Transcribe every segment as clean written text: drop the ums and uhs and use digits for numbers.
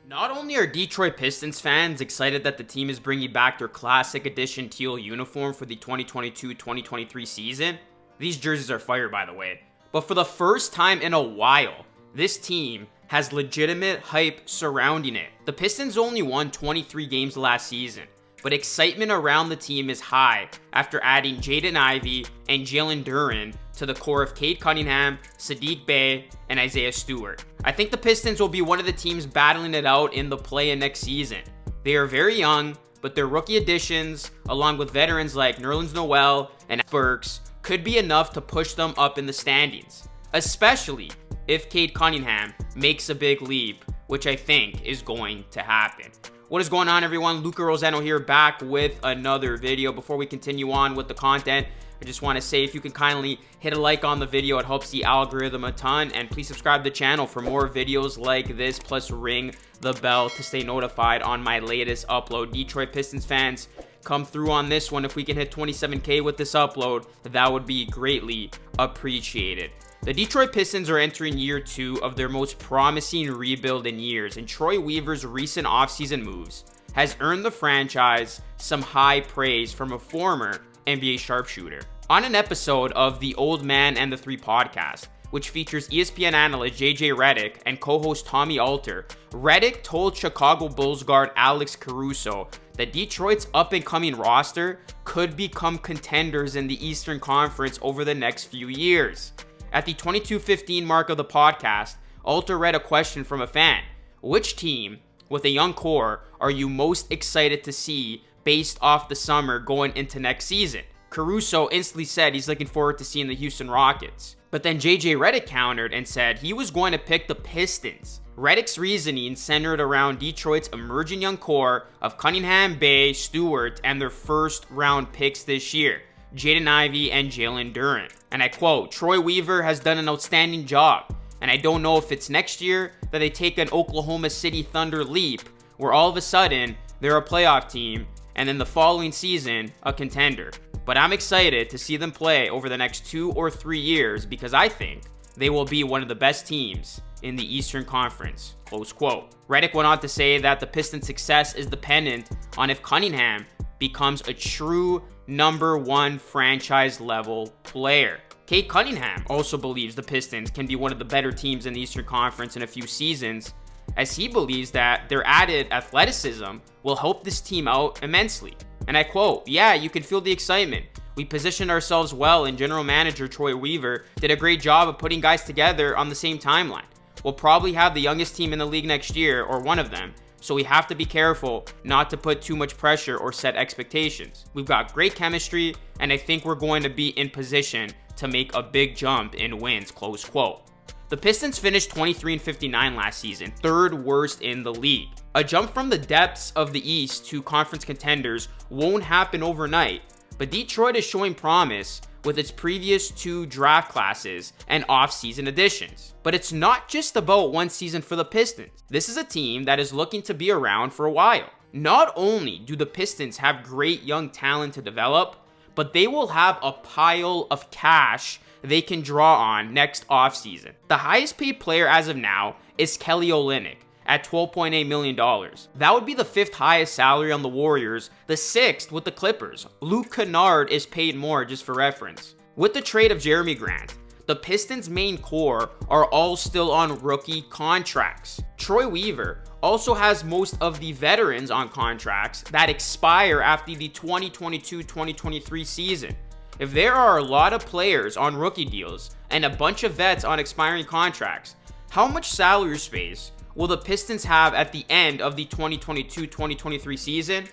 Not only are Detroit Pistons fans excited that the team is bringing back their classic edition teal uniform for the 2022-2023 season, these jerseys are fire by the way, but for the first time in a while, this team has legitimate hype surrounding it. The Pistons only won 23 games last season, but excitement around the team is high after adding Jaden Ivey and Jalen Duren to the core of Cade Cunningham, Saddiq Bey, and Isaiah Stewart. I think the Pistons will be one of the teams battling it out in the play-in next season. They are very young, but their rookie additions, along with veterans like Nerlens Noel and Burks, could be enough to push them up in the standings, especially if Cade Cunningham makes a big leap, which I think is going to happen. What is going on, everyone? Luca Rosano here, back with another video. Before we continue on with the content, I just want to say if you can kindly hit a like on the video, it helps the algorithm a ton, and please subscribe to the channel for more videos like this, plus ring the bell to stay notified on my latest upload. Detroit Pistons fans, come through on this one. If we can hit 27K with this upload, that would be greatly appreciated. The Detroit Pistons are entering year 2 of their most promising rebuild in years, and Troy Weaver's recent offseason moves has earned the franchise some high praise from a former NBA sharpshooter. On an episode of the Old Man and the Three podcast, which features ESPN analyst JJ Redick and co-host Tommy Alter, Redick told Chicago Bulls guard Alex Caruso that Detroit's up-and-coming roster could become contenders in the Eastern Conference over the next few years. At the 22:15 mark of the podcast, Alter read a question from a fan. Which team with a young core are you most excited to see based off the summer going into next season? Caruso instantly said he's looking forward to seeing the Houston Rockets. But then JJ Redick countered and said he was going to pick the Pistons. Redick's reasoning centered around Detroit's emerging young core of Cunningham, Bey, Stewart, and their first round picks this year, Jaden Ivey and Jalen Duren. And I quote, "Troy Weaver has done an outstanding job, and I don't know if it's next year that they take an Oklahoma City Thunder leap where all of a sudden they're a playoff team and then the following season a contender. But I'm excited to see them play over the next 2 or 3 years because I think they will be one of the best teams in the Eastern Conference." Close quote. Redick went on to say that the Pistons' success is dependent on if Cunningham becomes a true #1 franchise level player. Cade Cunningham also believes the Pistons can be one of the better teams in the Eastern Conference in a few seasons, as he believes that their added athleticism will help this team out immensely. And I quote, "Yeah, you can feel the excitement. We positioned ourselves well, and general manager Troy Weaver did a great job of putting guys together on the same timeline. We'll probably have the youngest team in the league next year, or one of them, so we have to be careful not to put too much pressure or set expectations. We've got great chemistry, and I think we're going to be in position to make a big jump in wins," close quote. The Pistons finished 23-59 last season, 3rd worst in the league. A jump from the depths of the East to conference contenders won't happen overnight, but Detroit is showing promise with its previous 2 draft classes and off-season additions. But it's not just about one season for the Pistons. This is a team that is looking to be around for a while. Not only do the Pistons have great young talent to develop, but they will have a pile of cash they can draw on next offseason. The highest paid player as of now is Kelly Olynyk at $12.8 million. That would be the 5th highest salary on the Warriors, the 6th with the Clippers. Luke Kennard is paid more, just for reference. With the trade of Jeremy Grant, the Pistons' main core are all still on rookie contracts. Troy Weaver also has most of the veterans on contracts that expire after the 2022-2023 season. If there are a lot of players on rookie deals and a bunch of vets on expiring contracts, how much salary space will the Pistons have at the end of the 2022-2023 season?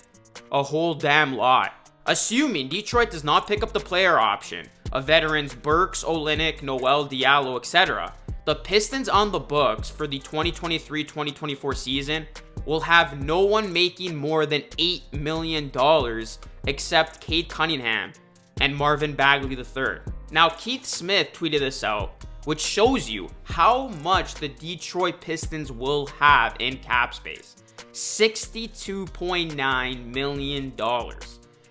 A whole damn lot. Assuming Detroit does not pick up the player option of veterans Burks, Olynyk, Noel, Diallo, etc., the Pistons on the books for the 2023-2024 season will have no one making more than $8 million except Cade Cunningham and Marvin Bagley III. Now, Keith Smith tweeted this out, which shows you how much the Detroit Pistons will have in cap space. $62.9 million.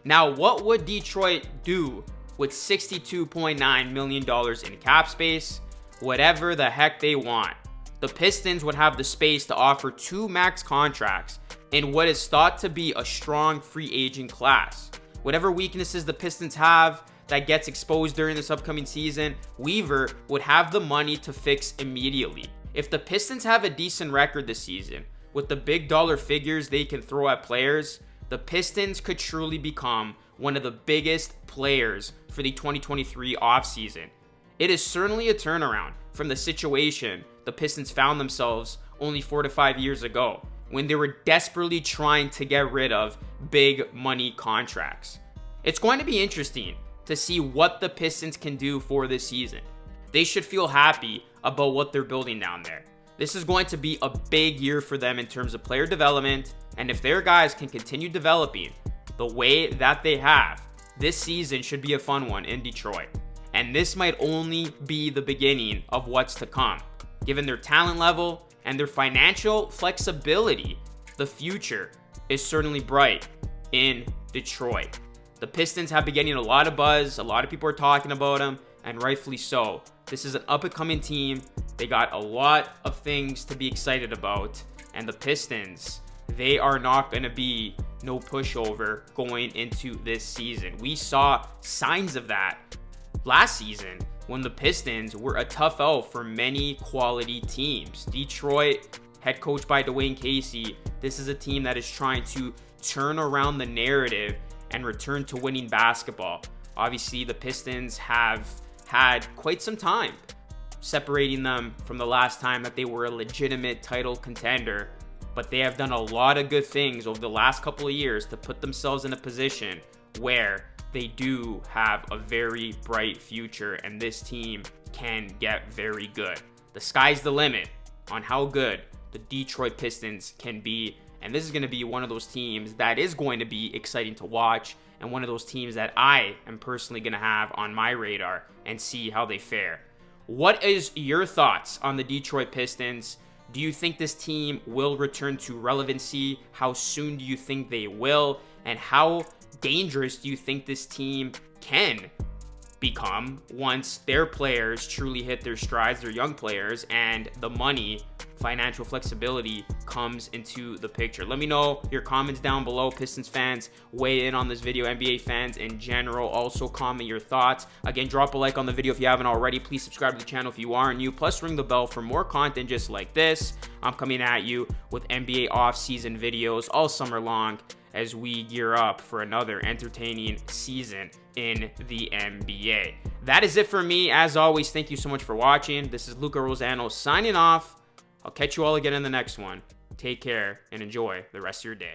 Now, what would Detroit do with $62.9 million in cap space? Whatever the heck they want. The Pistons would have the space to offer 2 max contracts in what is thought to be a strong free agent class. Whatever weaknesses the Pistons have that gets exposed during this upcoming season, Weaver would have the money to fix immediately. If the Pistons have a decent record this season, with the big dollar figures they can throw at players, the Pistons could truly become one of the biggest players for the 2023 offseason. It is certainly a turnaround from the situation the Pistons found themselves only 4 to 5 years ago, when they were desperately trying to get rid of big money contracts. It's going to be interesting to see what the Pistons can do for this season. They should feel happy about what they're building down there. This is going to be a big year for them in terms of player development, and if their guys can continue developing the way that they have, this season should be a fun one in Detroit. And this might only be the beginning of what's to come. Given their talent level and their financial flexibility, the future is certainly bright in Detroit. The Pistons have been getting a lot of buzz. A lot of people are talking about them, and rightfully so. This is an up-and-coming team. They got a lot of things to be excited about. And the Pistons, they are not going to be no pushover going into this season. We saw signs of that last season when the Pistons were a tough out for many quality teams. Detroit, head coached by Dwayne Casey, this is a team that is trying to turn around the narrative and return to winning basketball. Obviously, the Pistons have had quite some time separating them from the last time that they were a legitimate title contender, but they have done a lot of good things over the last couple of years to put themselves in a position where they do have a very bright future, and this team can get very good. The sky's the limit on how good the Detroit Pistons can be, and this is going to be one of those teams that is going to be exciting to watch, and one of those teams that I am personally going to have on my radar and see how they fare. What is your thoughts on the Detroit Pistons? Do you think this team will return to relevancy? How soon do you think they will? And how dangerous do you think this team can become once their players truly hit their strides, their young players, and the money, financial flexibility comes into the picture? Let me know your comments down below. Pistons fans, weigh in on this video. NBA fans in general, also comment your thoughts. Again, drop a like on the video if you haven't already. Please subscribe to the channel if you are new. Plus, ring the bell for more content just like this. I'm coming at you with NBA off-season videos all summer long as we gear up for another entertaining season in the NBA. That is it for me. As always, thank you so much for watching. This is Luca Rosano signing off. I'll catch you all again in the next one. Take care and enjoy the rest of your day.